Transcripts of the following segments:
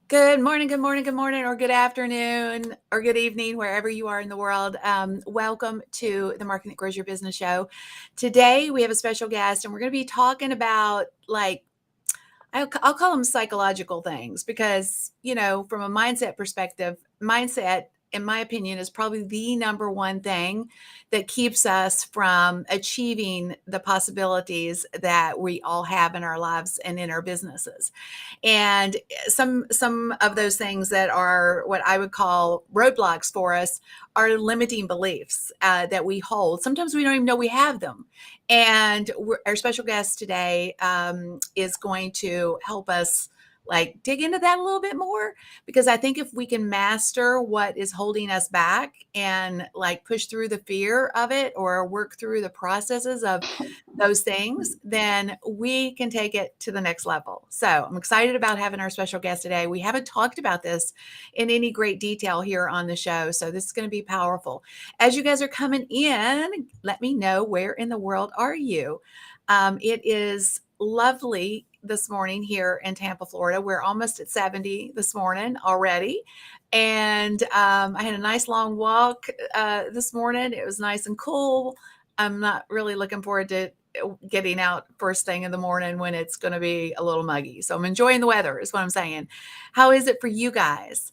Good morning, good morning, good morning, or good afternoon, or good evening, wherever you are in the world. Welcome to the Marketing That Grows Your Business Show. Today, we have a special guest, and we're going to be talking about I'll call them psychological things because, from a mindset perspective, mindset, in my opinion, is probably the number one thing that keeps us from achieving the possibilities that we all have in our lives and in our businesses. And some of those things that are what I would call roadblocks for us are limiting beliefs that we hold. Sometimes we don't even know we have them. And our special guest today is going to help us dig into that a little bit more, because I think if we can master what is holding us back and push through the fear of it or work through the processes of those things, then we can take it to the next level. So I'm excited about having our special guest today. We haven't talked about this in any great detail here on the show, so this is going to be powerful. As you guys are coming in, let me know, where in the world are you? It is lovely this morning here in Tampa, Florida. We're almost at 70 this morning already. And I had a nice long walk this morning. It was nice and cool. I'm not really looking forward to getting out first thing in the morning when it's going to be a little muggy. So I'm enjoying the weather is what I'm saying. How is it for you guys?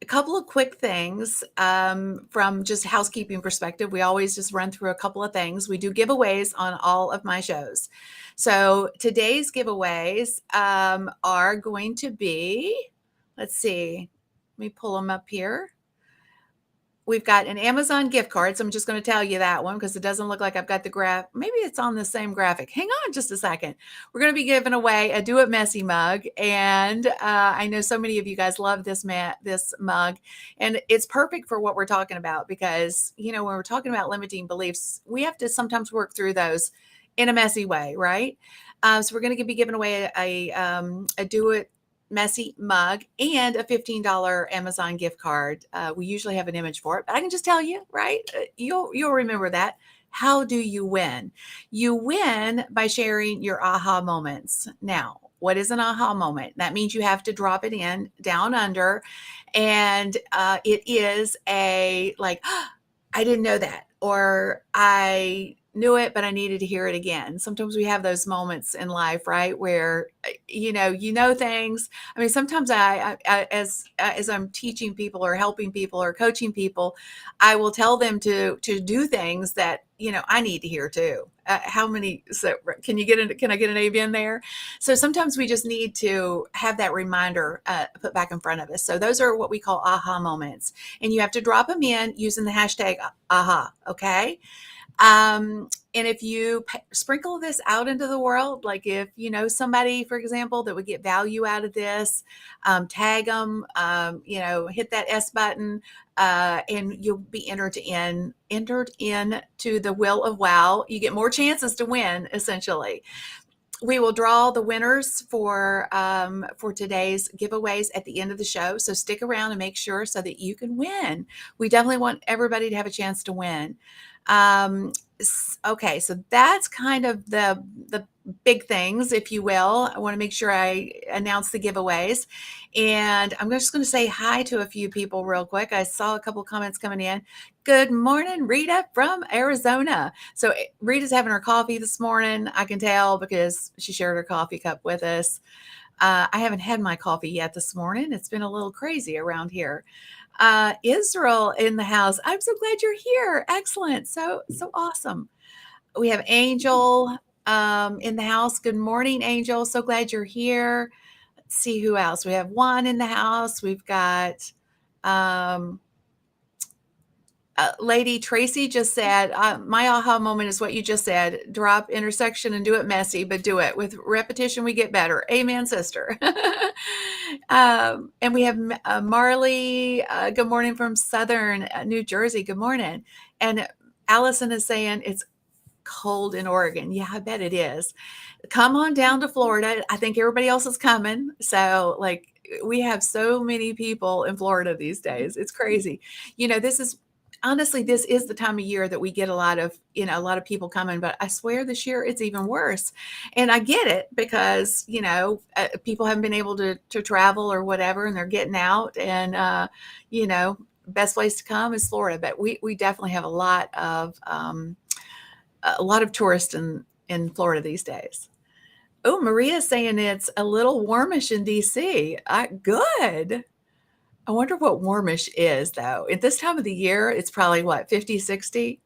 A couple of quick things from just housekeeping perspective. We always just run through a couple of things. We do giveaways on all of my shows. So today's giveaways are going to be, let's see, let me pull them up here. We've got an Amazon gift card. So I'm just going to tell you that one because it doesn't look like I've got the graph. Maybe it's on the same graphic. Hang on just a second. We're going to be giving away a Do It Messy mug. And I know so many of you guys love this mug. And it's perfect for what we're talking about because, when we're talking about limiting beliefs, we have to sometimes work through those in a messy way, right? So we're going to be giving away a Do It Messy mug and a $15 Amazon gift card. We usually have an image for it, but I can just tell you, right? You'll remember that. How do you win? You win by sharing your aha moments. Now, what is an aha moment? That means you have to drop it in down under, and it is I didn't know that, or I knew it, but I needed to hear it again. Sometimes we have those moments in life, right? Where, things. I mean, sometimes as I'm teaching people or helping people or coaching people, I will tell them to do things that, I need to hear too. How many, so can I get an amen there? So sometimes we just need to have that reminder put back in front of us. So those are what we call aha moments. And you have to drop them in using the hashtag aha. Okay. And if you sprinkle this out into the world, like if you know somebody, for example, that would get value out of this, tag them, hit that S button, and you'll be entered in to the Wheel of Wow. You get more chances to win, essentially. We will draw the winners for today's giveaways at the end of the show. So stick around and make sure so that you can win. We definitely want everybody to have a chance to win. Okay, so that's kind of the big things, if you will. I want to make sure I announce the giveaways. And I'm just going to say hi to a few people real quick. I saw a couple of comments coming in. Good morning, Rita from Arizona. So Rita's having her coffee this morning. I can tell because she shared her coffee cup with us. I haven't had my coffee yet this morning. It's been a little crazy around here. Israel in the house. I'm so glad you're here. Excellent. So awesome. We have Angel in the house. Good morning, Angel. So glad you're here. Let's see who else. We have Juan in the house. We've got Lady Tracy just said, my aha moment is what you just said. Drop intersection and do it messy, but do it. With repetition, we get better. Amen, sister. And we have Marley. Good morning from Southern New Jersey. Good morning. And Allison is saying it's cold in Oregon. Yeah, I bet it is. Come on down to Florida. I think everybody else is coming. So we have so many people in Florida these days. It's crazy. This is honestly, this is the time of year that we get a lot of, a lot of people coming, but I swear this year it's even worse. And I get it because, people haven't been able to travel or whatever, and they're getting out and, best place to come is Florida, but we definitely have a lot of tourists in Florida these days. Oh, Maria's saying it's a little warmish in DC. Good. I wonder what warmish is, though. At this time of the year, it's probably what, 50, 60?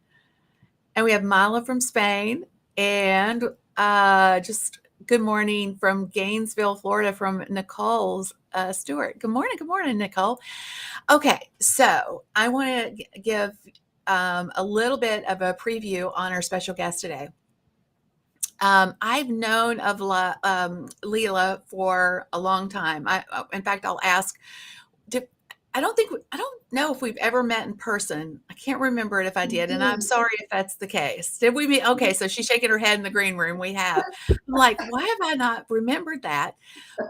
And we have Mila from Spain. And just good morning from Gainesville, Florida, from Nicole's Stewart. Good morning, Nicole. Okay, so I want to give a little bit of a preview on our special guest today. I've known of Lila for a long time. In fact, I'll ask. I don't know if we've ever met in person. I can't remember it if I did, and I'm sorry if that's the case. Did we meet? Okay, so she's shaking her head in the green room. We have. I'm like, why have I not remembered that?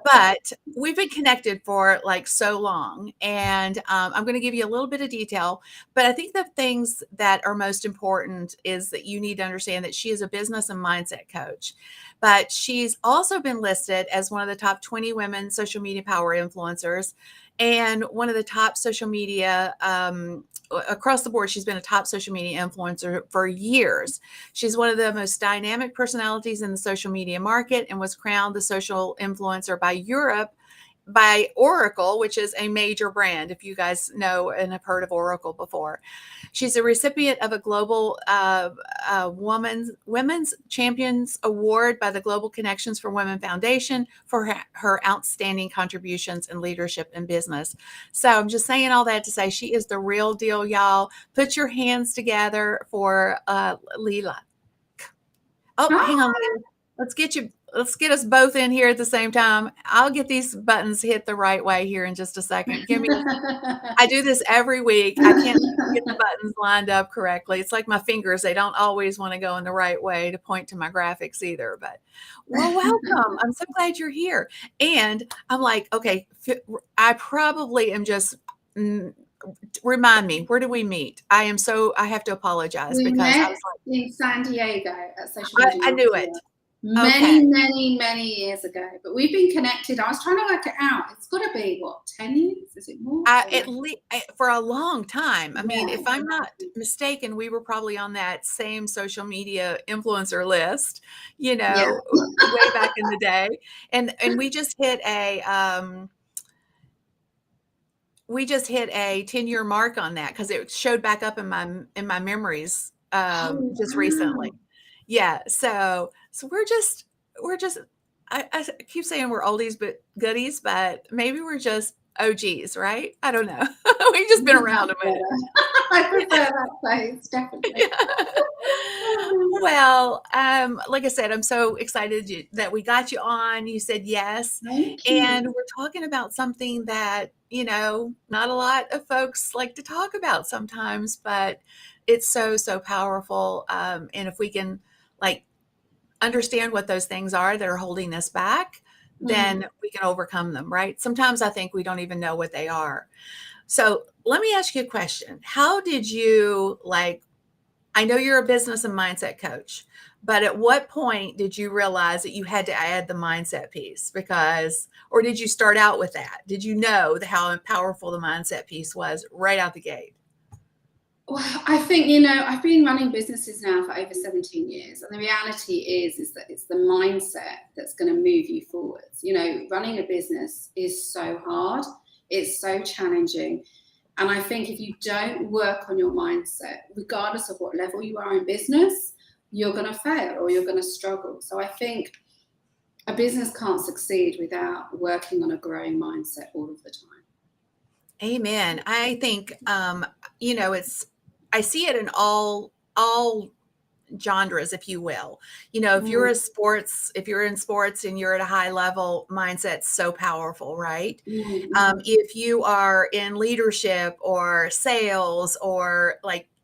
But we've been connected for like so long, and I'm going to give you a little bit of detail. But I think the things that are most important is that you need to understand that she is a business and mindset coach. But she's also been listed as one of the top 20 women social media power influencers, and one of the top social media across the board. She's been a top social media influencer for years. She's one of the most dynamic personalities in the social media market and was crowned the social influencer by Oracle, which is a major brand, if you guys know and have heard of Oracle before. She's a recipient of a global Women's Champions Award by the Global Connections for Women Foundation for her outstanding contributions in leadership and business. So I'm just saying all that to say she is the real deal, y'all. Put your hands together for Lilach. Oh, hang on. Let's get us both in here at the same time. I'll get these buttons hit the right way here in just a second. I do this every week. I can't get the buttons lined up correctly. It's like my fingers. They don't always want to go in the right way to point to my graphics either, but well, welcome. I'm so glad you're here. And I'm like, okay, I probably am just, remind me, where do we meet? I have to apologize because I was like in San Diego at Social Media. I knew it. Many years ago, but we've been connected. I was trying to work it out. It's got to be 10 years? Is it more? At least for a long time. I mean, if I'm not mistaken, we were probably on that same social media influencer list, way back in the day. And we just hit a 10-year mark on that because it showed back up in my memories just recently. Yeah. So we're just I keep saying we're oldies but goodies, but maybe we're just OGs, right? I don't know. We've just been around a minute. I prefer that phrase, definitely. Yeah. Well, like I said, I'm so excited that we got you on. You said yes. And we're talking about something that, not a lot of folks like to talk about sometimes, but it's so powerful. And if we can understand what those things are that are holding us back, then we can overcome them, right? Sometimes I think we don't even know what they are. So let me ask you a question. How did you I know you're a business and mindset coach, but at what point did you realize that you had to add the mindset piece? Or did you start out with that? Did you know how powerful the mindset piece was right out the gate? Well, I think, I've been running businesses now for over 17 years. And the reality is that it's the mindset that's going to move you forwards. Running a business is so hard. It's so challenging. And I think if you don't work on your mindset, regardless of what level you are in business, you're going to fail or you're going to struggle. So I think a business can't succeed without working on a growing mindset all of the time. Amen. I think, I see it in all genres, if you will. If you're in sports and you're at a high level, mindset's so powerful, right? If you are in leadership or sales or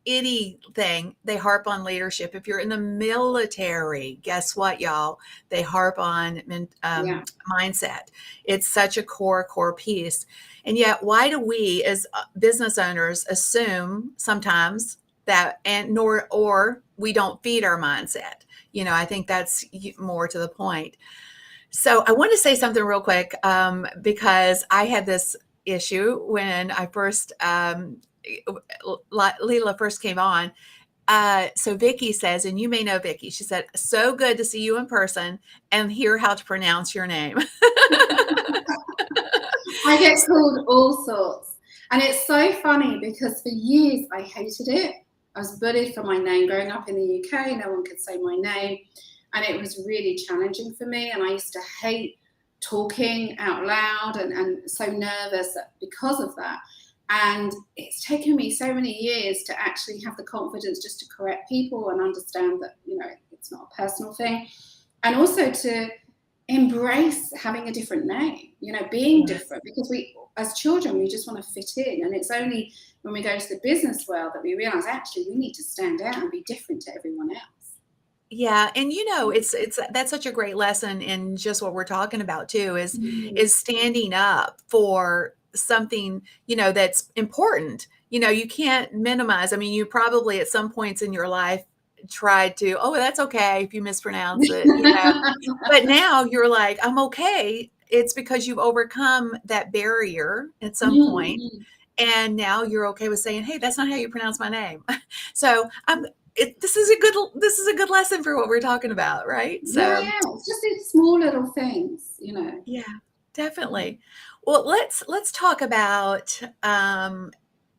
anything, they harp on leadership. If you're in the military, guess what, y'all? They harp on Yeah. mindset. It's such a core piece. And yet, why do we as business owners assume sometimes that, and nor, or we don't feed our mindset? I think that's more to the point. So I want to say something real quick, because I had this issue when I first, Leela first came on. So Vicky says, and you may know Vicky, she said, so good to see you in person and hear how to pronounce your name. I get called all sorts. And it's so funny because for years I hated it. I was bullied for my name. Growing up in the UK, no one could say my name. And it was really challenging for me. And I used to hate talking out loud and so nervous because of that. And it's taken me so many years to actually have the confidence just to correct people and understand that, it's not a personal thing. And also to embrace having a different name, being different, because we, as children, we just want to fit in. And it's only when we go to the business world that we realize actually we need to stand out and be different to everyone else. Yeah, and it's that's such a great lesson in just what we're talking about too, is standing up for something, that's important. You can't minimize. I mean, you probably at some points in your life tried to, oh, that's okay if you mispronounce it, but now you're like, I'm okay. It's because you've overcome that barrier at some point, and now you're okay with saying, hey, that's not how you pronounce my name. So this is a good lesson for what we're talking about, right? So yeah, it's just these small little things, yeah, definitely. Well, let's talk about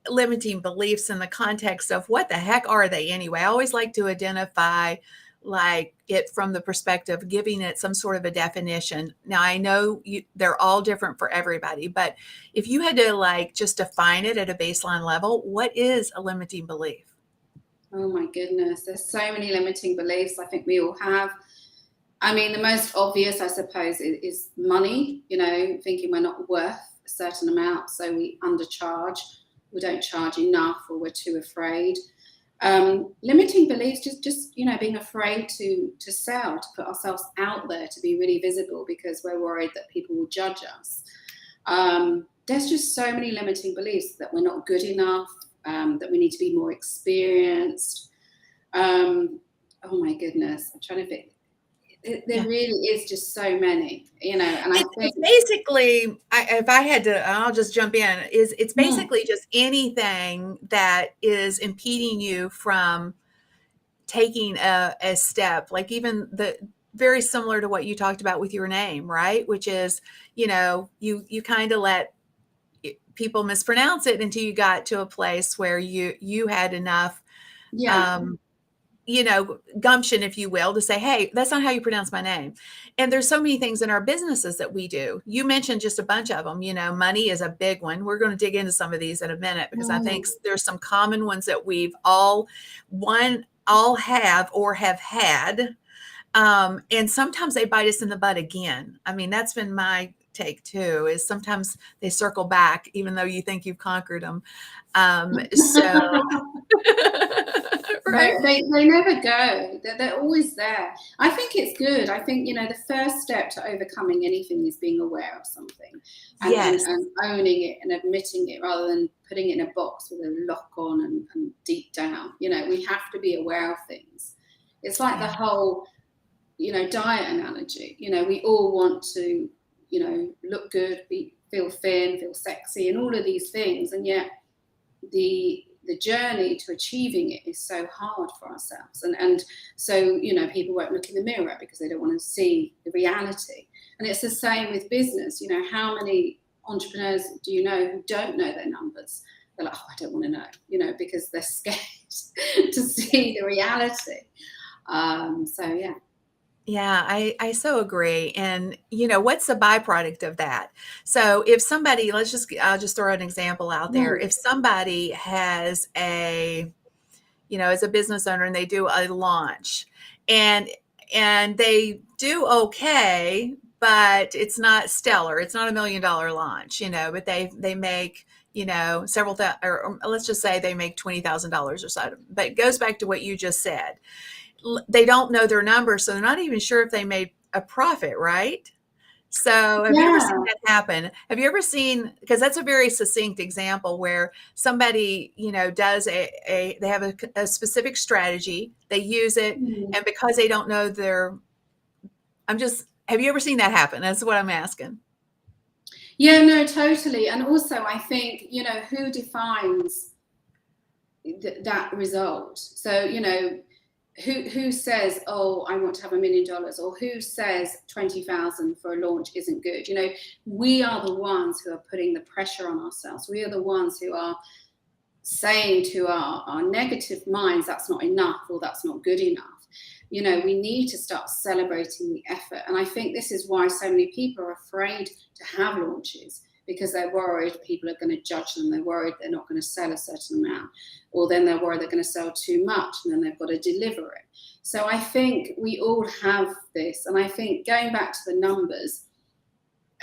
limiting beliefs in the context of what the heck are they anyway. I always like to identify like it from the perspective of giving it some sort of a definition. Now I know they're all different for everybody, but if you had to like just define it at a baseline level, what is a limiting belief? Oh my goodness, there's so many limiting beliefs I think we all have. I mean, the most obvious, I suppose, is money, thinking we're not worth a certain amount, so we undercharge, we don't charge enough, or we're too afraid. Limiting beliefs, just being afraid to sell, to put ourselves out there, to be really visible because we're worried that people will judge us. There's just so many limiting beliefs that we're not good enough, that we need to be more experienced. Oh my goodness, I'm trying to think. There really is just so many, and I think it's basically, if I had to, I'll just jump in. It's basically just anything that is impeding you from taking a step, like even the very similar to what you talked about with your name, right? Which is, you kind of let people mispronounce it until you got to a place where you had enough, gumption, if you will, to say, hey, that's not how you pronounce my name. And there's so many things in our businesses that we do. You mentioned just a bunch of them. Money is a big one. We're going to dig into some of these in a minute because I think there's some common ones that we've all have or have had. And sometimes they bite us in the butt again. I mean, that's been my take too, is sometimes they circle back even though you think you've conquered them. So right? They never go. They're always there. I think it's good. I think the first step to overcoming anything is being aware of something and owning it and admitting it rather than putting it in a box with a lock on and deep down. We have to be aware of things. It's like the whole diet analogy. We all want to look good, feel thin, feel sexy, and all of these things, and yet the journey to achieving it is so hard for ourselves, and so people won't look in the mirror because they don't want to see the reality. And it's the same with business. How many entrepreneurs do you know who don't know their numbers? They're like, oh, I don't want to know, because they're scared to see the reality. So yeah. Yeah, I so agree. And what's the byproduct of that? So if somebody, I'll just throw an example out there. If somebody has is a business owner and they do a launch and they do okay, but it's not stellar. It's not $1 million launch, but they make, several or let's just say they make $20,000 or so. But it goes back to what you just said. They don't know their numbers, so they're not even sure if they made a profit, right? So have you ever Yeah. seen that happen? Have you ever seen, because that's a very succinct example where somebody, does they have a specific strategy, they use it, Mm. and because they don't know have you ever seen that happen? That's what I'm asking. Yeah, no, totally. And also, I think, who defines that result? So, who says, oh, I want to have $1 million, or who says 20,000 for a launch isn't good? We are the ones who are putting the pressure on ourselves. We are the ones who are saying to our negative minds, that's not enough, or that's not good enough. We need to start celebrating the effort. And I think this is why so many people are afraid to have launches, because they're worried people are going to judge them. They're worried they're not going to sell a certain amount, or then they're worried they're going to sell too much, and then they've got to deliver it. So I think we all have this. And I think going back to the numbers,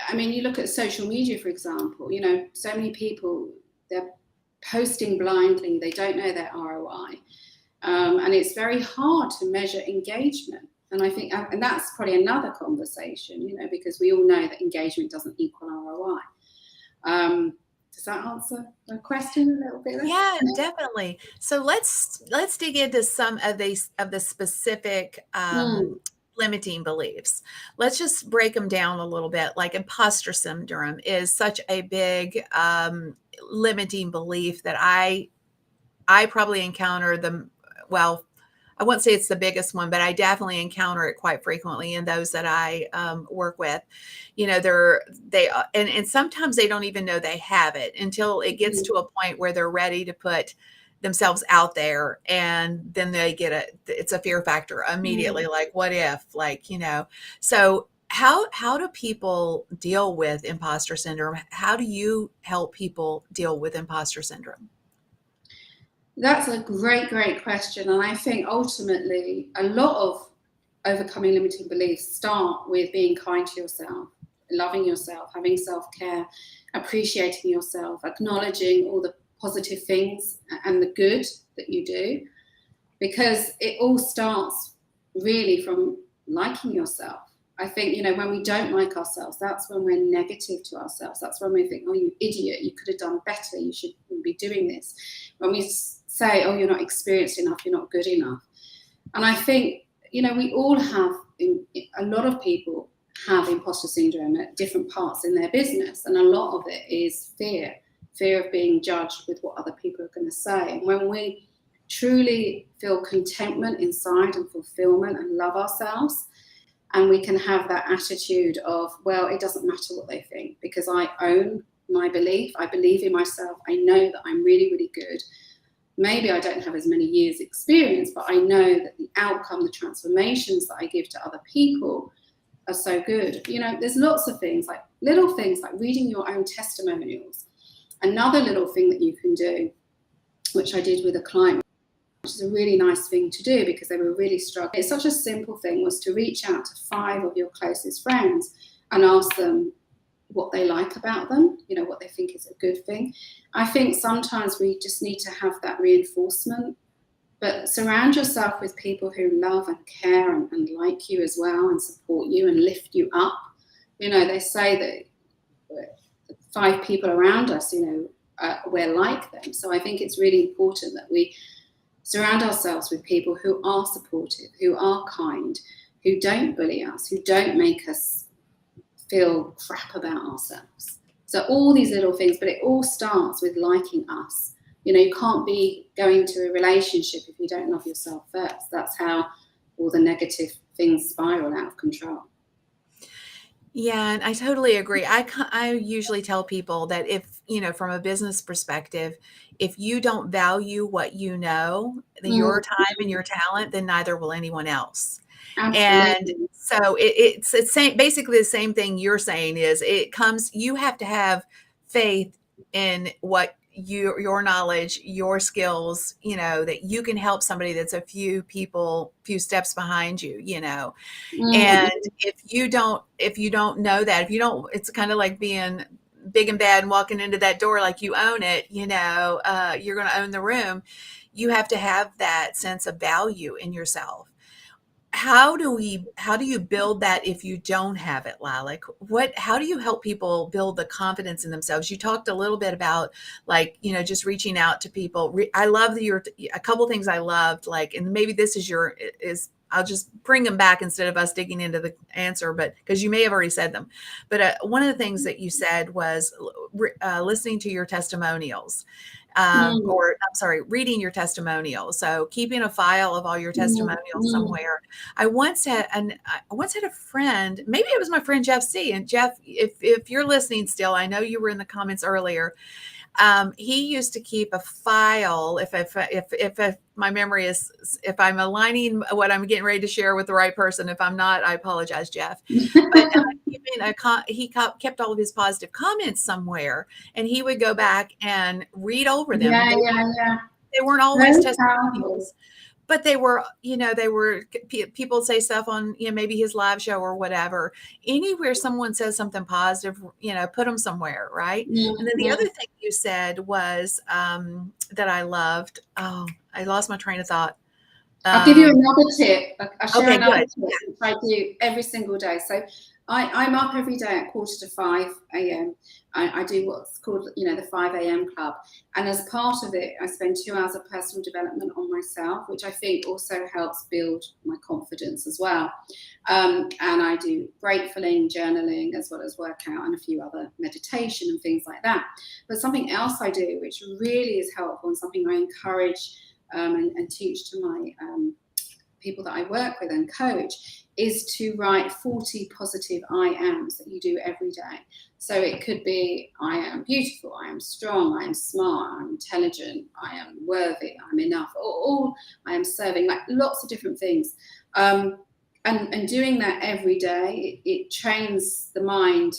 I mean, you look at social media, for example, so many people, they're posting blindly. They don't know their ROI. And it's very hard to measure engagement. And I think, and that's probably another conversation, because we all know that engagement doesn't equal ROI. Does that answer the question a little bit? Yeah, definitely. So let's dig into some of the specific limiting beliefs. Let's just break them down a little bit. Like imposter syndrome is such a big limiting belief that I probably encounter them. Well, I won't say it's the biggest one, but I definitely encounter it quite frequently in those that I work with. And sometimes they don't even know they have it until it gets to a point where they're ready to put themselves out there, and then they it's a fear factor immediately. Like, what if, so how do people deal with imposter syndrome? How do you help people deal with imposter syndrome? That's a great, great question. And I think ultimately a lot of overcoming limiting beliefs start with being kind to yourself, loving yourself, having self-care, appreciating yourself, acknowledging all the positive things and the good that you do, because it all starts really from liking yourself. I think, when we don't like ourselves, that's when we're negative to ourselves. That's when we think, oh, you idiot, you could have done better, you should be doing this. When we say, oh, you're not experienced enough, you're not good enough. And I think, we all have, a lot of people have imposter syndrome at different parts in their business. And a lot of it is fear of being judged with what other people are going to say. And when we truly feel contentment inside and fulfillment and love ourselves, and we can have that attitude of, well, it doesn't matter what they think, because I own my belief. I believe in myself. I know that I'm really, really good. Maybe I don't have as many years experience, but I know that the outcome, the transformations that I give to other people are so good. There's lots of things, like little things like reading your own testimonials. Another little thing that you can do, which I did with a client, which is a really nice thing to do because they were really struggling. It's such a simple thing, was to reach out to 5 of your closest friends and ask them what they like about them, what they think is a good thing. I think sometimes we just need to have that reinforcement, but surround yourself with people who love and care and like you as well, and support you and lift you up. They say that 5 people around us, we're like them. So I think it's really important that we surround ourselves with people who are supportive, who are kind, who don't bully us, who don't make us feel crap about ourselves. So all these little things, but it all starts with liking us. You can't be going to a relationship if you don't love yourself first. That's how all the negative things spiral out of control. Yeah, and I totally agree. I usually tell people that if, from a business perspective, if you don't value what you know, your time and your talent, then neither will anyone else. Absolutely. And so it's basically the same thing you're saying is you have to have faith in what your knowledge, your skills, that you can help somebody that's a few steps behind you, and if you don't know that, it's kind of like being big and bad and walking into that door like you own it, you're going to own the room. You have to have that sense of value in yourself. How do you build that if you don't have it, Lilac? How do you help people build the confidence in themselves? You talked a little bit about, like, just reaching out to people. I love a couple things I loved, like, and maybe this is I'll just bring them back instead of us digging into the answer, but because you may have already said them. But one of the things that you said was listening to your testimonials. Or I'm sorry, reading your testimonials. So keeping a file of all your testimonials somewhere. I once had a friend, maybe it was my friend Jeff C. And Jeff, if you're listening still, I know you were in the comments earlier. He used to keep a file. If my memory is, if I'm aligning what I'm getting ready to share with the right person, if I'm not, I apologize, Jeff. But he kept all of his positive comments somewhere, and he would go back and read over them. They weren't always testimonials, but they were, people say stuff on, maybe his live show or whatever. Anywhere someone says something positive, put them somewhere, right? And then the other thing you said was that I loved. Oh, I lost my train of thought. I'll give you another tip. I'll share another tip, which I do every single day. So I'm up every day at 4:45 a.m. I do what's called, the 5 a.m. club. And as part of it, I spend 2 hours of personal development on myself, which I think also helps build my confidence as well. And I do gratefulling, journaling, as well as workout and a few other meditation and things like that. But something else I do, which really is helpful and something I encourage and teach to my people that I work with and coach, is to write 40 positive I ams that you do every day. So it could be, I am beautiful, I am strong, I am smart, I'm intelligent, I am worthy, I'm enough, or I am serving, like lots of different things. And doing that every day, it trains the mind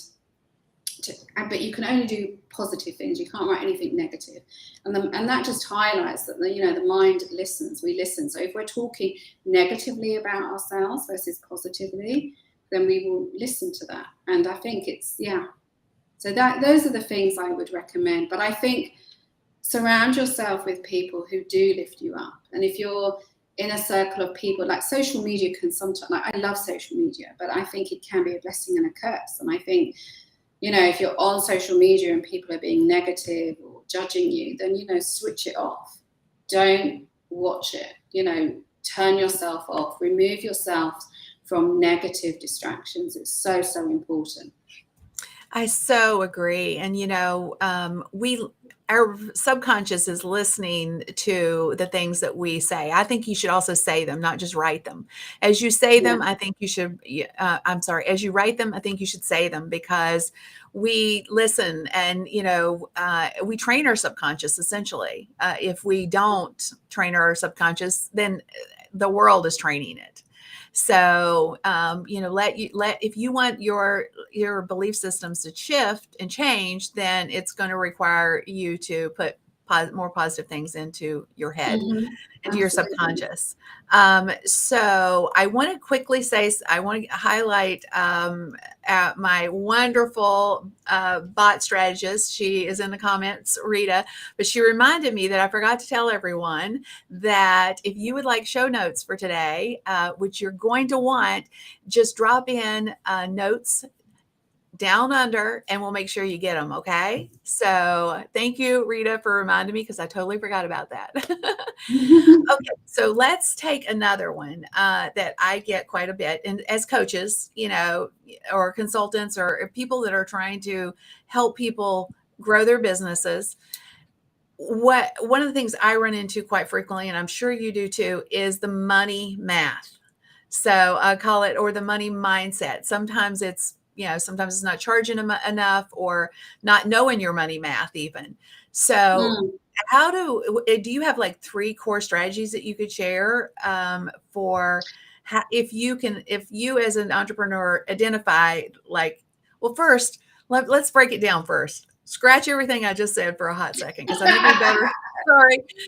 but you can only do positive things. You can't write anything negative. And that just highlights that the mind listens. We listen. So if we're talking negatively about ourselves versus positively, then we will listen to that. And I think so those are the things I would recommend. But I think surround yourself with people who do lift you up. And if you're in a circle of people, like social media can sometimes, I love social media, but I think it can be a blessing and a curse. And I think, if you're on social media and people are being negative or judging you, then, switch it off. Don't watch it. Turn yourself off. Remove yourself from negative distractions. It's so, so important. I so agree. And, our subconscious is listening to the things that we say. I think you should also say them, not just write them. As you say them, I think you should, as you write them, I think you should say them, because we listen and, we train our subconscious essentially. If we don't train our subconscious, then the world is training it. So, if you want your belief systems to shift and change, then it's going to require you to put more positive things into your head, into your subconscious. So I want to quickly say, I want to highlight my wonderful bot strategist. She is in the comments, Rita, but she reminded me that I forgot to tell everyone that if you would like show notes for today, which you're going to want, just drop in notes down under and we'll make sure you get them. Okay. So thank you, Rita, for reminding me, because I totally forgot about that. Okay. So let's take another one that I get quite a bit. And as coaches, or consultants or people that are trying to help people grow their businesses, one of the things I run into quite frequently, and I'm sure you do too, is the money math. So I call it, or the money mindset. Sometimes it's not charging enough, or not knowing your money math even. So do you have like 3 core strategies that you could share for if you as an entrepreneur identify, like, well, first, let's break it down first. Scratch everything I just said for a hot second, because I think we better,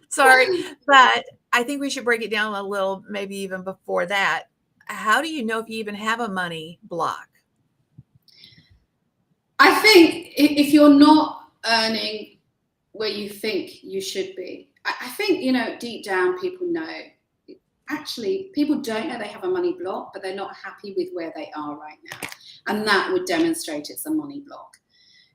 sorry, but I think we should break it down a little, maybe even before that. How do you know if you even have a money block? I think if you're not earning where you think you should be, I think, deep down people know. Actually, people don't know they have a money block, but they're not happy with where they are right now. And that would demonstrate it's a money block,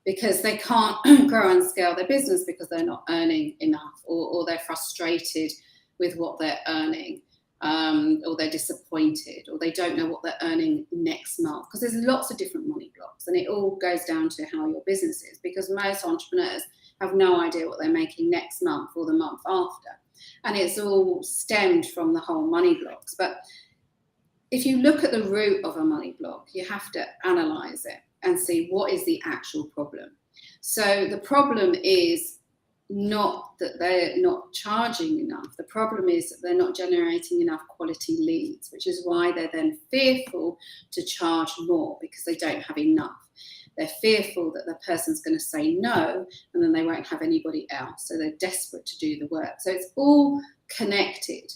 because they can't grow and scale their business because they're not earning enough, or they're frustrated with what they're earning, or they're disappointed, or they don't know what they're earning next month. Because there's lots of different money blocks, and it all goes down to how your business is, because most entrepreneurs have no idea what they're making next month or the month after. And it's all stemmed from the whole money blocks. But if you look at the root of a money block, you have to analyze it and see what is the actual problem. So the problem is not that they're not charging enough. The problem is that they're not generating enough quality leads, which is why they're then fearful to charge more, because they don't have enough. They're fearful that the person's going to say no, and then they won't have anybody else. So they're desperate to do the work. So it's all connected.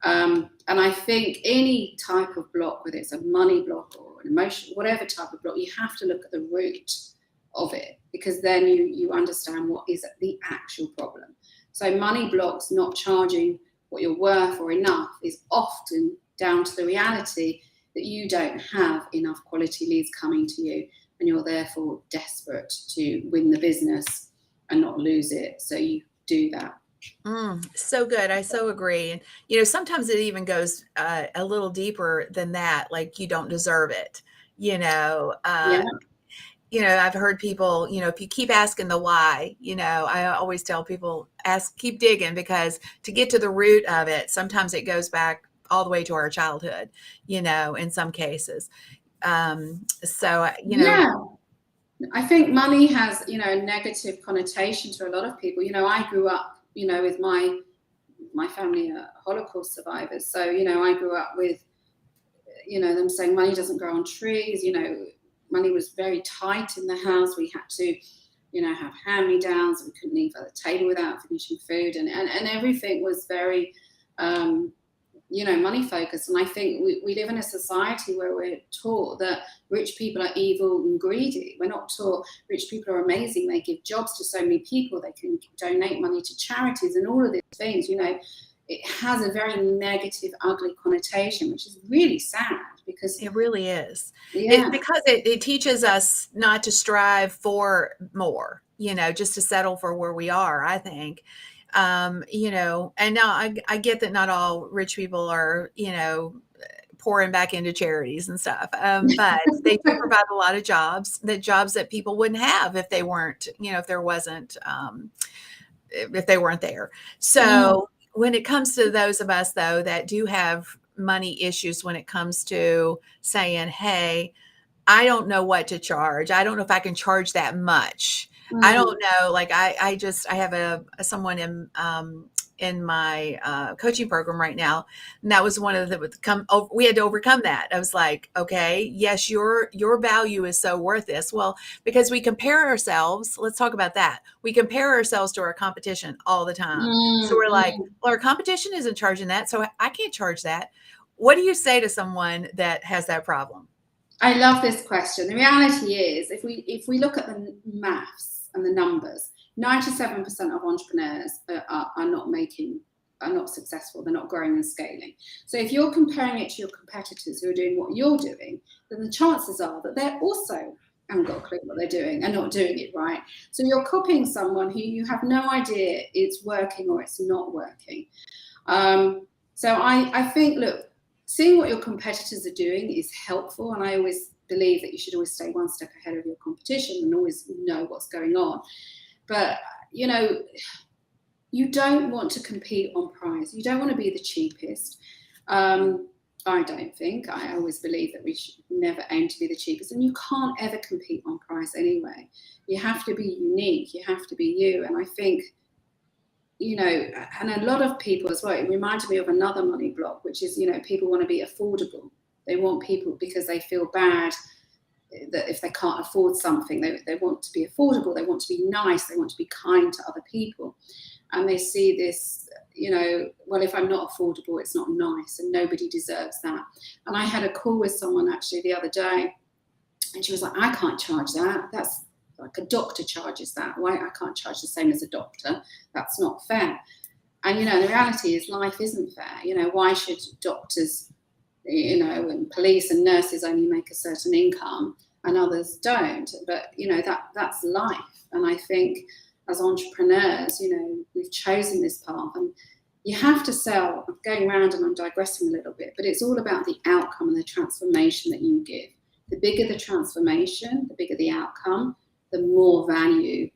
And I think any type of block, whether it's a money block or an emotional, whatever type of block, you have to look at the root of it, because then you understand what is the actual problem. So money blocks, not charging what you're worth or enough, is often down to the reality that you don't have enough quality leads coming to you, and you're therefore desperate to win the business and not lose it. So you do that. So good. I so agree. And, sometimes it even goes a little deeper than that. Like, you don't deserve it. Yeah. I've heard people, if you keep asking the why, I always tell people, keep digging, because to get to the root of it, sometimes it goes back all the way to our childhood, in some cases. Yeah. I think money has, a negative connotation to a lot of people. I grew up, with my family are Holocaust survivors. So, I grew up with, them saying money doesn't grow on trees. Money was very tight in the house. We had to, have hand-me-downs. We couldn't leave at the table without finishing food. And everything was very, money focused. And I think we live in a society where we're taught that rich people are evil and greedy. We're not taught rich people are amazing. They give jobs to so many people. They can donate money to charities and all of these things. It has a very negative, ugly connotation, which is really sad, because it really is. Yeah. Because it teaches us not to strive for more, just to settle for where we are, I think. And now I get that not all rich people are, pouring back into charities and stuff. But they do provide a lot of jobs that people wouldn't have if they weren't, if there wasn't, if they weren't there. So when it comes to those of us, though, that do have money issues, when it comes to saying, hey, I don't know what to charge. I don't know if I can charge that much. I don't know. Like, I have someone in my coaching program right now, and that was one of the we had to overcome that. I was like, okay, yes, your value is so worth this. Well, because we compare ourselves. Let's talk about that. We compare ourselves to our competition all the time. So we're like, well, our competition isn't charging that, so I can't charge that. What do you say to someone that has that problem? I love this question. The reality is, if we look at the maths and the numbers, 97% of entrepreneurs are not successful. They're not growing and scaling. So if you're comparing it to your competitors who are doing what you're doing, then the chances are that they're also haven't got a clue what they're doing and not doing it right. So you're copying someone who you have no idea it's working or it's not working. So I think, look, seeing what your competitors are doing is helpful, and I always believe that you should always stay one step ahead of your competition and always know what's going on. But, you don't want to compete on price. You don't want to be the cheapest. I don't think. I always believe that we should never aim to be the cheapest, and you can't ever compete on price anyway. You have to be unique. You have to be you. And I think, and a lot of people as well, it reminded me of another money block, which is, people want to be affordable. They want people because they feel bad that if they can't afford something, they want to be affordable. They want to be nice. They want to be kind to other people. And they see this, well, if I'm not affordable, it's not nice, and nobody deserves that. And I had a call with someone actually the other day, and she was like, I can't charge that. like a doctor charges that. Why I can't charge the same as a doctor? That's not fair. And, you know, the reality is life isn't fair. You know, why should doctors, you know, and police and nurses only make a certain income and others don't? But, you know, that's life. And I think as entrepreneurs, you know, we've chosen this path, and you have to sell. I'm going around and I'm digressing a little bit, but it's all about the outcome and the transformation that you give. The bigger the transformation, the bigger the outcome, the more value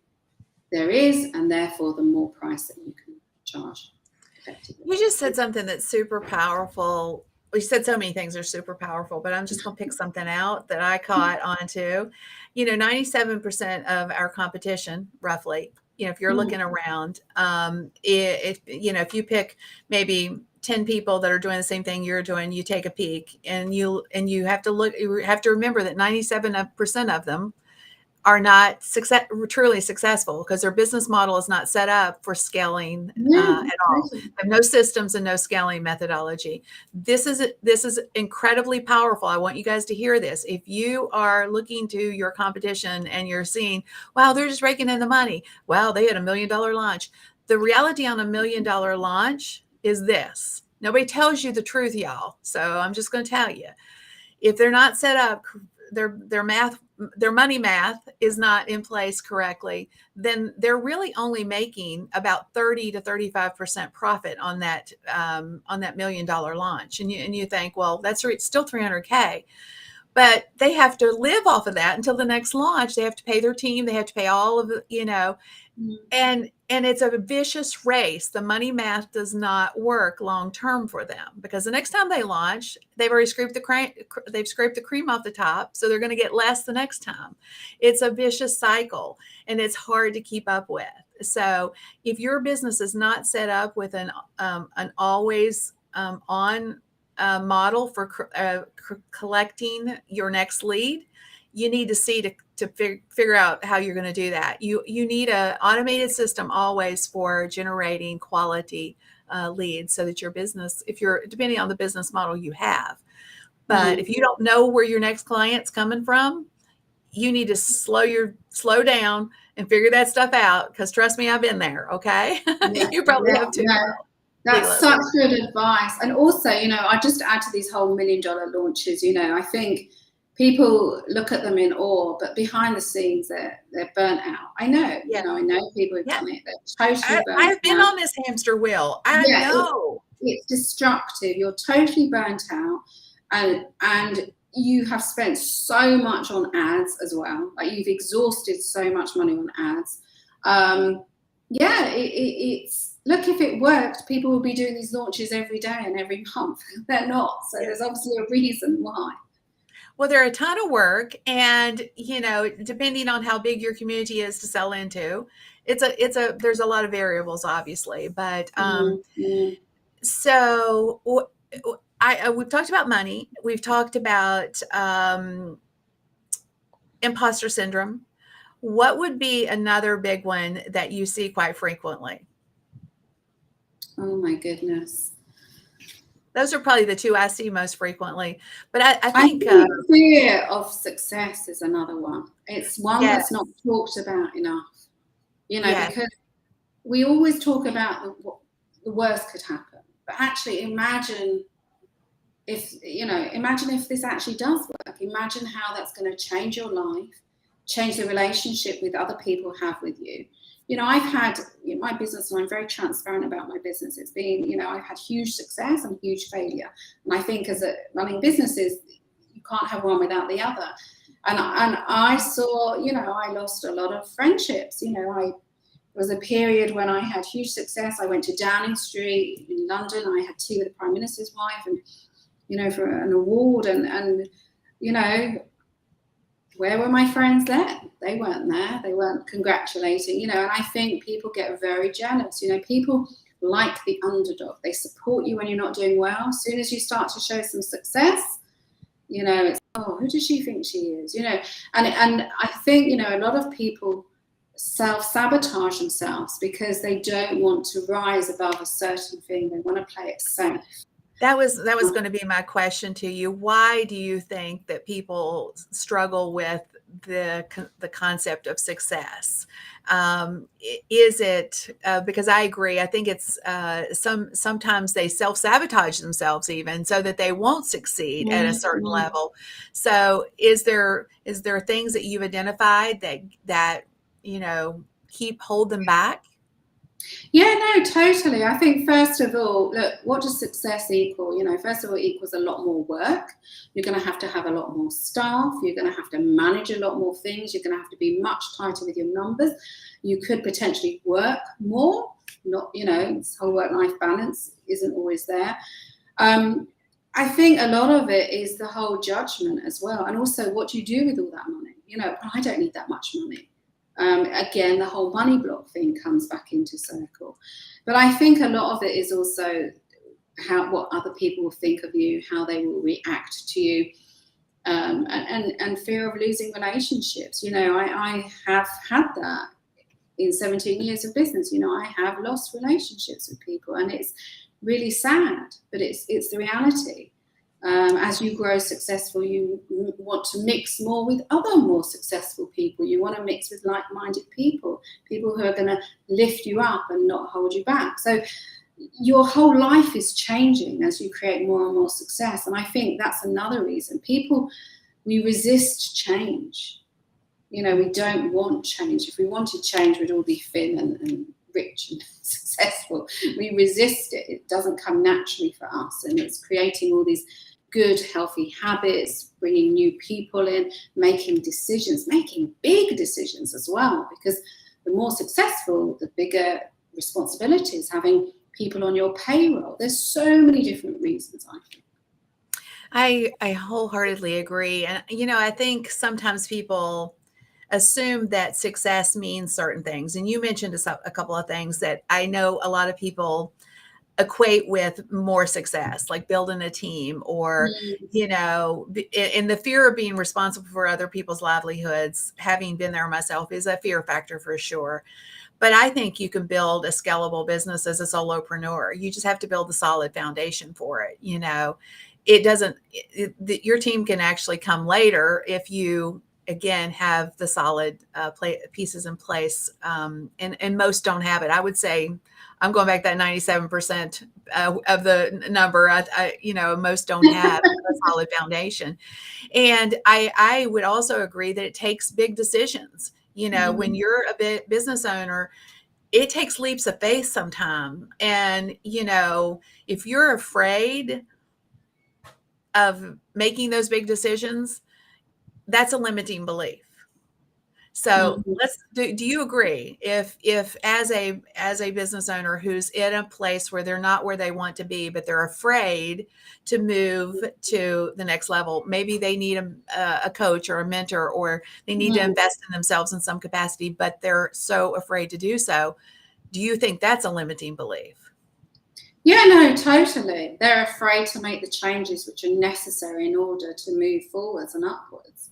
there is, and therefore the more price that you can charge effectively. You just said something that's super powerful. We said so many things are super powerful, but I'm just going to pick something out that I caught on to. You know, 97% of our competition, roughly, you know, if you're looking around, if you know, if you pick maybe 10 people that are doing the same thing you're doing, you take a peek, and you have to look, you have to remember that 97% of them are not truly successful, because their business model is not set up for scaling at all. They have no systems and no scaling methodology. This is incredibly powerful. I want you guys to hear this. If you are looking to your competition and you're seeing, wow, they're just raking in the money. Wow, they had $1 million launch. The reality on $1 million launch is this. Nobody tells you the truth, y'all. So I'm just going to tell you, if they're not set up, their money math is not in place correctly, then they're really only making about 30 to 35% profit on that $1 million launch. And you think, well, that's still 300K, but they have to live off of that until the next launch. They have to pay their team. They have to pay all of the, you know, and it's a vicious race. The money math does not work long term for them, because the next time they launch, they've already scraped the cream off the top, so they're going to get less the next time. It's a vicious cycle, and it's hard to keep up with. So if your business is not set up with an always on model for collecting your next lead, you need to see to figure out how you're going to do that. You need an automated system always for generating quality leads, so that your business, if you're depending on the business model you have, but if you don't know where your next client's coming from, you need to slow down and figure that stuff out. Because trust me, I've been there. Okay, you probably have too. That's such good advice. And also, you know, I just add to these whole $1 million launches. You know, I think people look at them in awe, but behind the scenes, they're burnt out. I know, you know, I know people who've done it. They're totally burnt out. I've been on this hamster wheel. I know. It's destructive. You're totally burnt out, and you have spent so much on ads as well. Like, you've exhausted so much money on ads. It's look, if it worked, people would be doing these launches every day and every month. They're not. So there's obviously a reason why. Well, they're a ton of work, and, you know, depending on how big your community is to sell into, there's a lot of variables, obviously, but so we've talked about money. We've talked about imposter syndrome. What would be another big one that you see quite frequently? Oh my goodness. Those are probably the two I see most frequently. But I think fear of success is another one. It's one that's not talked about enough. You know, because we always talk about what the worst could happen. But actually, imagine if this actually does work. Imagine how that's going to change your life, change the relationship with other people have with you. You know, I've had my business, and I'm very transparent about my business. It's been, you know, I've had huge success and huge failure. And I think running businesses, you can't have one without the other. And I saw, you know, I lost a lot of friendships. You know, there was a period when I had huge success. I went to Downing Street in London. I had tea with the Prime Minister's wife, and, you know, for an award. And you know, where were my friends then? They weren't there. They weren't congratulating, you know, and I think people get very jealous. You know, people like the underdog. They support you when you're not doing well. As soon as you start to show some success, you know, it's, oh, who does she think she is? You know, and I think, you know, a lot of people self-sabotage themselves because they don't want to rise above a certain thing. They want to play it safe. That was going to be my question to you. Why do you think that people struggle with the concept of success? Is it because I agree? I think it's sometimes they self-sabotage themselves even so that they won't succeed at a certain Mhm. level. So is there things that you've identified that hold them back? Yeah, no, totally. I think first of all, look, what does success equal? First of all, it equals a lot more work. You're going to have a lot more staff. You're going to have to manage a lot more things. You're going to have to be much tighter with your numbers. You could potentially work more. Not, this whole work-life balance isn't always there. I think a lot of it is the whole judgment as well. And also, what do you do with all that money? I don't need that much money. Again, the whole money block thing comes back into circle. But I think a lot of it is also what other people will think of you, how they will react to you, and fear of losing relationships. I have had that in 17 years of business. I have lost relationships with people, and it's really sad, but it's the reality. As you grow successful, you want to mix more with other more successful people. You want to mix with like-minded people who are going to lift you up and not hold you back. So your whole life is changing as you create more and more success. And I think that's another reason. We resist change. We don't want change. If we wanted change, we'd all be thin and rich and successful. We resist it. It doesn't come naturally for us. And it's creating all these good, healthy habits, bringing new people in, making decisions, making big decisions as well, because the more successful, the bigger responsibilities, having people on your payroll. There's so many different reasons, I think. I wholeheartedly agree. And, I think sometimes people assume that success means certain things. And you mentioned a couple of things that I know a lot of people equate with more success, like building a team or, in the fear of being responsible for other people's livelihoods, having been there myself, is a fear factor for sure. But I think you can build a scalable business as a solopreneur. You just have to build a solid foundation for it. It doesn't, your team can actually come later if you, again, have the solid pieces in place. And most don't have it. I would say, I'm going back that 97% of the number. Most don't have a solid foundation. And I would also agree that it takes big decisions. When you're a business owner, it takes leaps of faith sometimes. And, if you're afraid of making those big decisions, that's a limiting belief. So do you agree if as a business owner who's in a place where they're not where they want to be, but they're afraid to move to the next level, maybe they need a coach or a mentor, or they need to invest in themselves in some capacity, but they're so afraid to do so. Do you think that's a limiting belief? Yeah, no, totally. They're afraid to make the changes which are necessary in order to move forwards and upwards.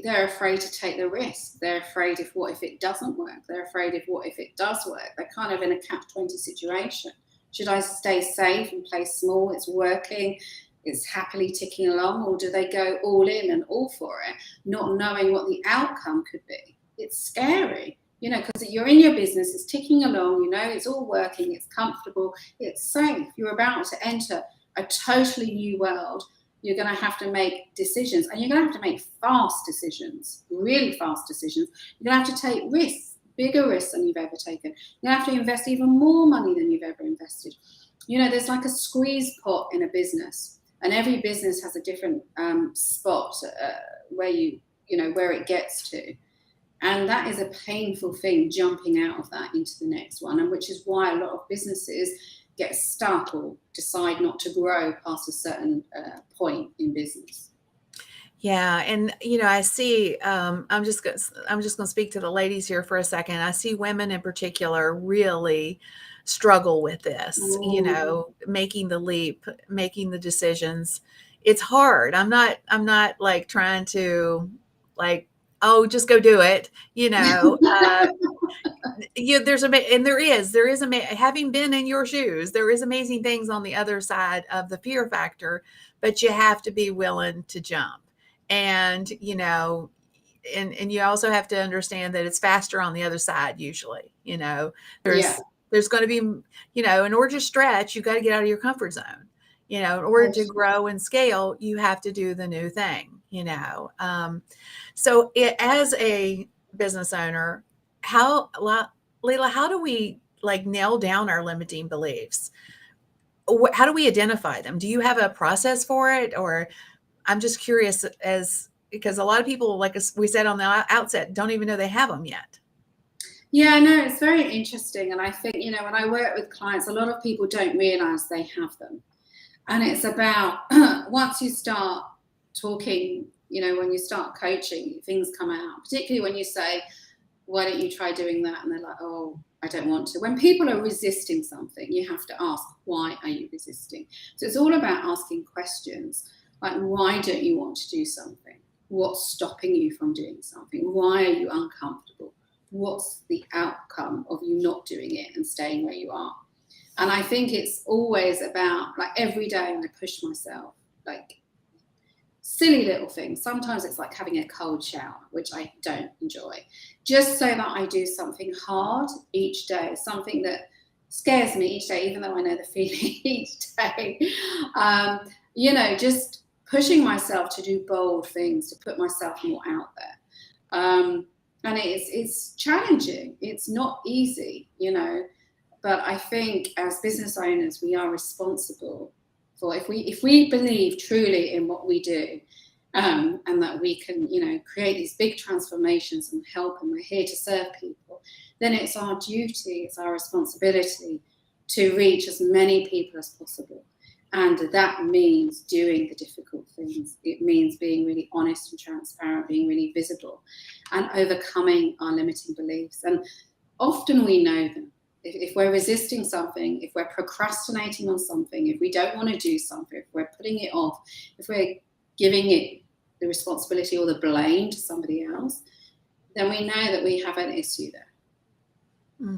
They're afraid to take the risk. They're afraid what if it doesn't work? They're afraid what if it does work? They're kind of in a catch-20 situation. Should I stay safe and play small? It's working. It's happily ticking along. Or do they go all in and all for it, not knowing what the outcome could be? It's scary, because you're in your business, it's ticking along, it's all working, it's comfortable, it's safe. You're about to enter a totally new world. You're going to have to make decisions, and you're going to have to make fast decisions, really fast decisions. You're going to have to take risks, bigger risks than you've ever taken. You're going to have to invest even more money than you've ever invested. There's like a squeeze pot in a business, and every business has a different spot where where it gets to. And that is a painful thing, jumping out of that into the next one, and which is why a lot of businesses get stuck or decide not to grow past a certain point in business. Yeah, and I see. I'm just going to speak to the ladies here for a second. I see women in particular really struggle with this. Making the leap, making the decisions. It's hard. I'm not like trying to oh, just go do it. Having been in your shoes, there is amazing things on the other side of the fear factor, but you have to be willing to jump. And, and you also have to understand that it's faster on the other side. Usually, Yeah. there's going to be, in order to stretch, you got to get out of your comfort zone. In order to grow and scale, you have to do the new thing, so as a business owner, Leila, how do we like nail down our limiting beliefs? How do we identify them? Do you have a process for it? Or I'm just curious, because a lot of people, like we said on the outset, don't even know they have them yet. Yeah, no, it's very interesting. And I think, when I work with clients, a lot of people don't realize they have them. And it's about once you start talking, when you start coaching, things come out, particularly when you say, why don't you try doing that? And they're like, oh, I don't want to. When people are resisting something, you have to ask, why are you resisting? So it's all about asking questions like, why don't you want to do something? What's stopping you from doing something? Why are you uncomfortable? What's the outcome of you not doing it and staying where you are? And I think it's always about, like, every day I push myself, like silly little things. Sometimes it's like having a cold shower, which I don't enjoy, just so that I do something hard each day, something that scares me each day, even though I know the feeling each day. Just pushing myself to do bold things, to put myself more out there. And it's challenging. It's not easy, but I think as business owners, we are responsible for, if we believe truly in what we do, and that we can, create these big transformations and help, and we're here to serve people, then it's our duty, it's our responsibility to reach as many people as possible. And that means doing the difficult things. It means being really honest and transparent, being really visible, and overcoming our limiting beliefs. And often we know them. If we're resisting something, if we're procrastinating on something, if we don't want to do something, if we're putting it off, if we're giving it the responsibility or the blame to somebody else, then we know that we have an issue there.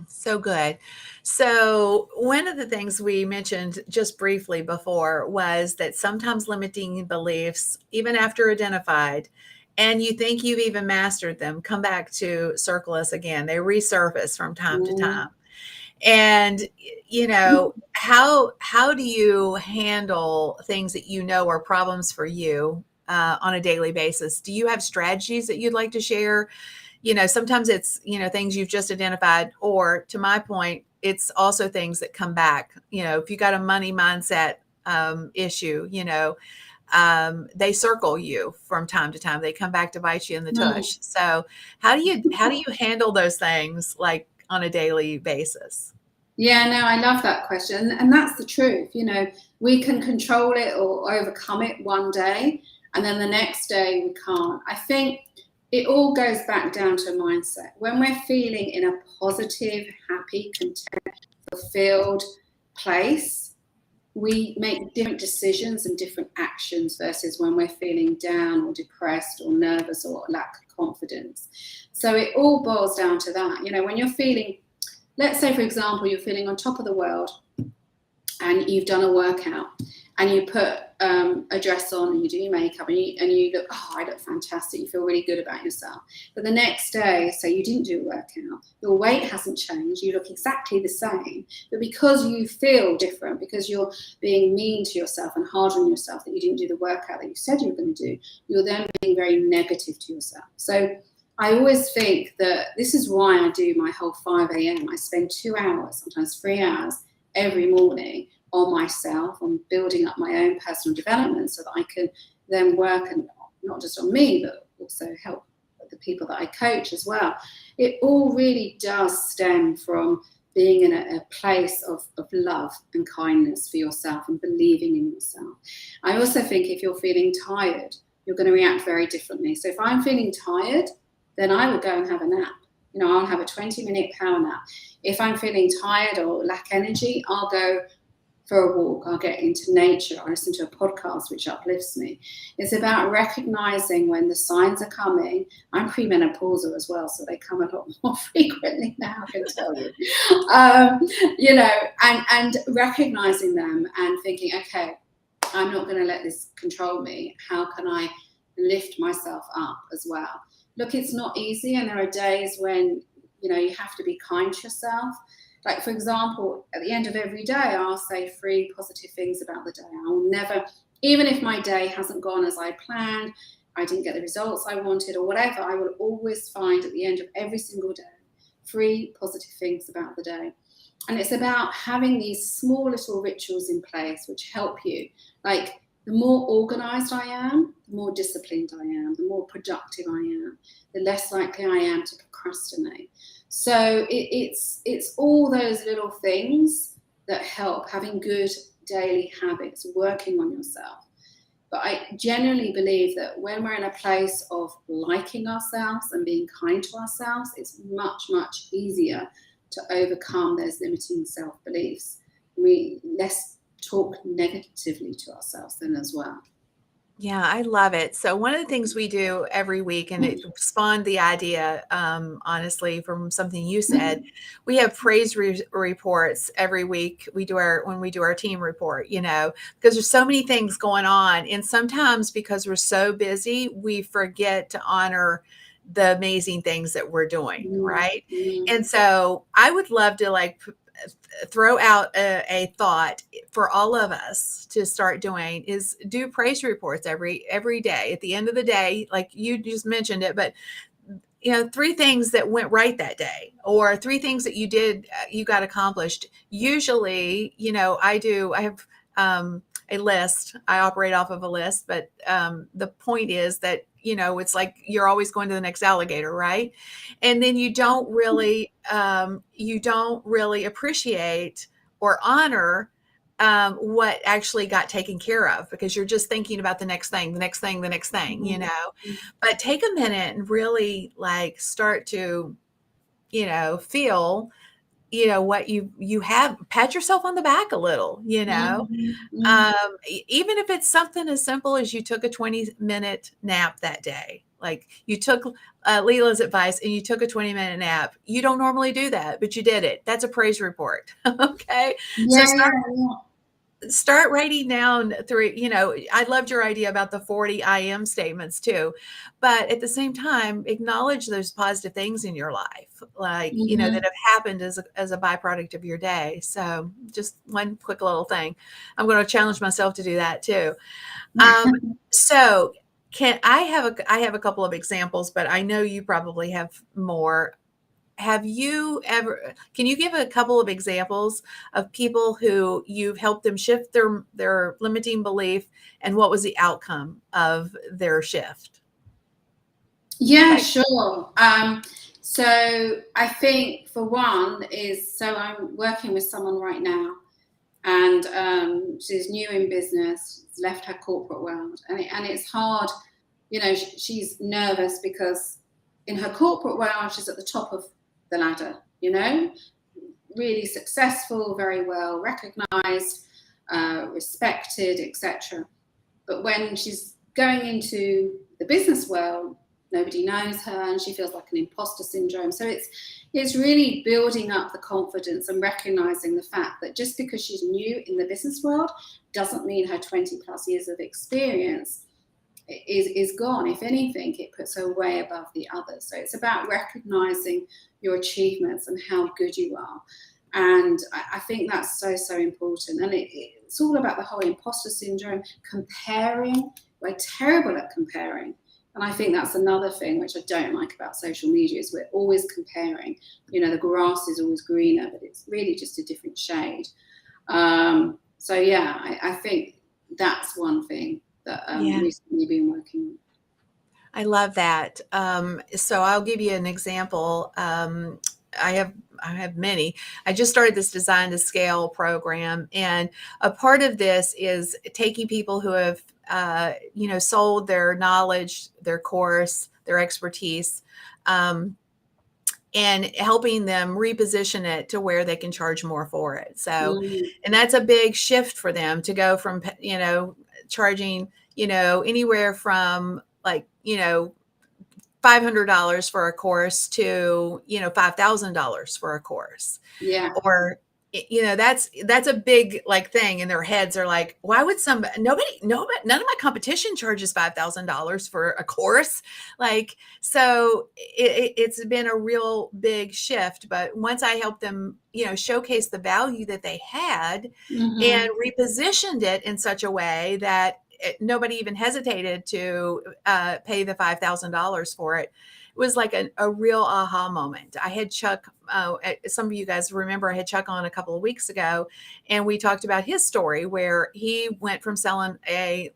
So good. So one of the things we mentioned just briefly before was that sometimes limiting beliefs, even after identified, and you think you've even mastered them, come back to circle us again. They resurface from time to time. And, how do you handle things that are problems for you on a daily basis? Do you have strategies that you'd like to share? Sometimes it's, things you've just identified, or to my point, it's also things that come back. If you got a money mindset issue, they circle you from time to time. They come back to bite you in the tush. So how do you handle those things, like, on a daily basis? Yeah, no, I love that question. And that's the truth. We can control it or overcome it one day, and then the next day we can't. I think it all goes back down to mindset. When we're feeling in a positive, happy, content, fulfilled place, we make different decisions and different actions versus when we're feeling down or depressed or nervous or lack of confidence. So it all boils down to that. When you're feeling, let's say, for example, you're feeling on top of the world and you've done a workout and you put a dress on and you do your makeup and you look, oh, I look fantastic. You feel really good about yourself. But the next day, say you didn't do a workout, your weight hasn't changed, you look exactly the same. But because you feel different, because you're being mean to yourself and hard on yourself that you didn't do the workout that you said you were going to do, you're then being very negative to yourself. So I always think that this is why I do my whole 5 a.m. I spend 2 hours, sometimes 3 hours every morning on myself, on building up my own personal development so that I can then work, and not just on me, but also help the people that I coach as well. It all really does stem from being in a place of love and kindness for yourself and believing in yourself. I also think if you're feeling tired, you're going to react very differently. So if I'm feeling tired, then I will go and have a nap. I'll have a 20-minute power nap. If I'm feeling tired or lack energy, I'll go for a walk. I'll get into nature. I'll listen to a podcast which uplifts me. It's about recognizing when the signs are coming. I'm premenopausal as well, so they come a lot more frequently now, I can tell you. And recognizing them and thinking, okay, I'm not going to let this control me. How can I lift myself up as well. Look, it's not easy, and there are days when, you have to be kind to yourself. Like, for example, at the end of every day, I'll say 3 positive things about the day. I'll never, even if my day hasn't gone as I planned, I didn't get the results I wanted or whatever, I will always find at the end of every single day 3 positive things about the day. And it's about having these small little rituals in place which help you. Like, the more organized I am, the more disciplined I am, the more productive I am, the less likely I am to procrastinate. So it's all those little things that help, having good daily habits, working on yourself. But I genuinely believe that when we're in a place of liking ourselves and being kind to ourselves, it's much, much easier to overcome those limiting self-beliefs. We less talk negatively to ourselves then as well. Yeah, I love it. So one of the things we do every week, and it spawned the idea, honestly, from something you said, we have praise reports every week. When we do our team report, because there's so many things going on, and sometimes because we're so busy, we forget to honor the amazing things that we're doing, right? And so I would love to throw out a thought for all of us to start doing is do praise reports every day. At the end of the day, like you just mentioned it, but 3 things that went right that day, or 3 things that you did, you got accomplished. Usually, I have a list. I operate off of a list, but the point is that, it's like you're always going to the next alligator, right? And then you don't really appreciate or honor what actually got taken care of, because you're just thinking about the next thing, But take a minute and really start to, feel, what you have, pat yourself on the back a little, even if it's something as simple as you took a 20-minute nap that day. Like, you took Leela's advice and you took a 20-minute nap. You don't normally do that, but you did it. That's a praise report. Okay. So start writing down 3, I loved your idea about the 40 I am statements too, but at the same time, acknowledge those positive things in your life, that have happened as a byproduct of your day. So just one quick little thing. I'm going to challenge myself to do that too. So I have a couple of examples, but I know you probably have more. Can you give a couple of examples of people who you've helped them shift their limiting belief, and what was the outcome of their shift? Yeah, sure. So I think for one so I'm working with someone right now, and she's new in business, left her corporate world, and it's hard. She's nervous because in her corporate world, she's at the top of the ladder, really successful, very well recognized, respected, etc. But when she's going into the business world, nobody knows her and she feels like an imposter syndrome. So it's really building up the confidence and recognizing the fact that just because she's new in the business world doesn't mean her 20 plus years of experience is gone. If anything, it puts her way above the others. So it's about recognizing your achievements and how good you are. And I think that's so, so important. And it's all about the whole imposter syndrome, comparing. We're terrible at comparing. And I think that's another thing which I don't like about social media is we're always comparing. The grass is always greener, but it's really just a different shade. So yeah, I think that's one thing that recently been working on. I love that. So I'll give you an example. I have many. I just started this Design to Scale program, and a part of this is taking people who have, sold their knowledge, their course, their expertise, and helping them reposition it to where they can charge more for it. So, and that's a big shift for them to go from, charging, anywhere from $500 for a course to, $5,000 for a course. Yeah. Or that's a big like thing in their heads. Are like, why would nobody, none of my competition charges $5,000 for a course? Like, so it's been a real big shift. But once I helped them, showcase the value that they had and repositioned it in such a way that nobody even hesitated to pay the $5,000 for it. It was like a real aha moment. I had Chuck, some of you guys remember I had Chuck on a couple of weeks ago, and we talked about his story where he went from selling a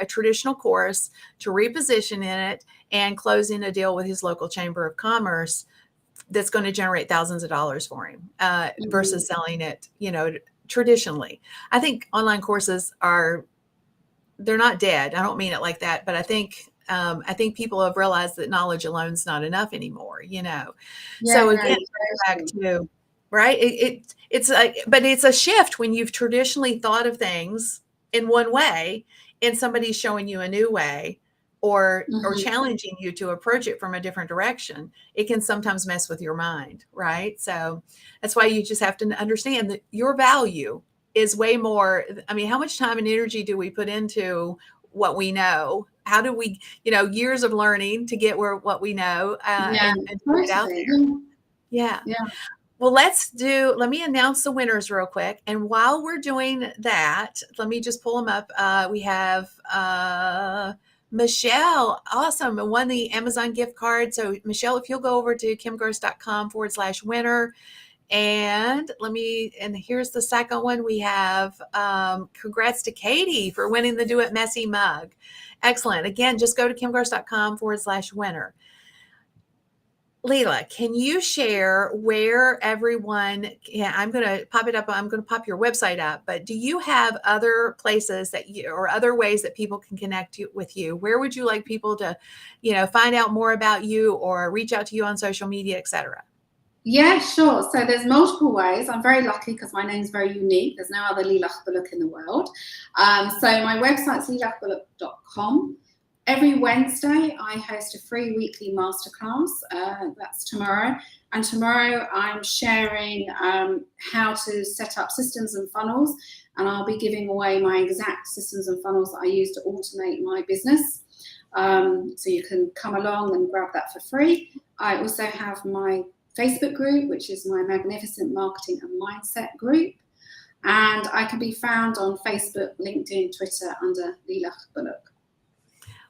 traditional course to reposition in it and closing a deal with his local chamber of commerce that's going to generate thousands of dollars for him versus selling it, traditionally. I think online courses they're not dead. I don't mean it like that, but I think people have realized that knowledge alone is not enough anymore, So again, back to, right. It's like, but it's a shift when you've traditionally thought of things in one way and somebody's showing you a new way or challenging you to approach it from a different direction. It can sometimes mess with your mind. Right. So that's why you just have to understand that your value is way more. I mean, how much time and energy do we put into what we know? How do we, years of learning to get what we know and put it out there? Yeah. Well, let me announce the winners real quick. And while we're doing that, let me just pull them up. We have Michelle, awesome, won the Amazon gift card. So Michelle, if you'll go over to kimgross.com/winner. And here's the second one. We have congrats to Katie for winning the Do It Messy mug. Excellent. Again, just go to kimgross.com/winner. Lilach, can you share where everyone, I'm going to pop it up. I'm going to pop your website up, but do you have other places or other ways that people can connect with you? Where would you like people to, find out more about you or reach out to you on social media, et cetera? Yeah, sure. So there's multiple ways. I'm very lucky because my name's very unique. There's no other Lilach Bullock in the world. So my website's lilachbullock.com. Every Wednesday, I host a free weekly masterclass. That's tomorrow. And tomorrow, I'm sharing how to set up systems and funnels. And I'll be giving away my exact systems and funnels that I use to automate my business. So you can come along and grab that for free. I also have my Facebook group, which is my Magnificent Marketing and Mindset group. And I can be found on Facebook, LinkedIn, Twitter under Lilach Bullock.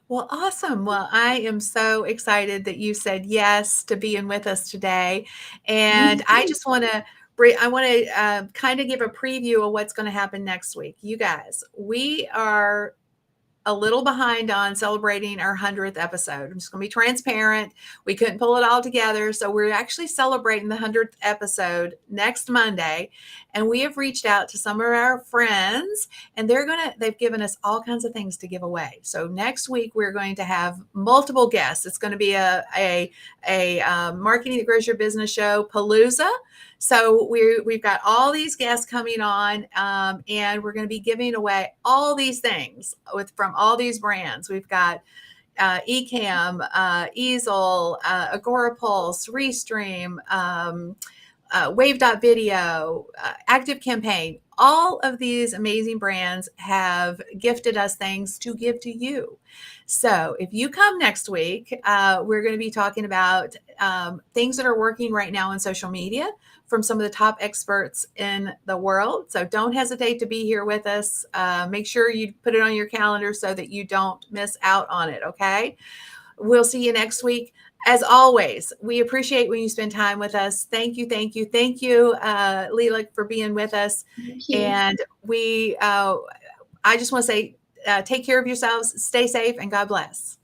Well, awesome. Well, I am so excited that you said yes to being with us today. And I just want to kind of give a preview of what's going to happen next week. You guys, we are a little behind on celebrating our 100th episode. I'm just going to be transparent. We couldn't pull it all together. So we're actually celebrating the 100th episode next Monday. And we have reached out to some of our friends and they've given us all kinds of things to give away. So next week, we're going to have multiple guests. It's going to be a Marketing That Grows Your Business show, Palooza. So we've got all these guests coming on, and we're going to be giving away all these things from all these brands. We've got Ecamm, Easel, Agora Pulse, Restream, Wave.video, Active Campaign. All of these amazing brands have gifted us things to give to you. So if you come next week, we're going to be talking about things that are working right now on social media from some of the top experts in the world. So don't hesitate to be here with us. Make sure you put it on your calendar so that you don't miss out on it. Okay. We'll see you next week. As always, we appreciate when you spend time with us. Thank you, Lilach, for being with us. And I just want to say, take care of yourselves, stay safe, and God bless.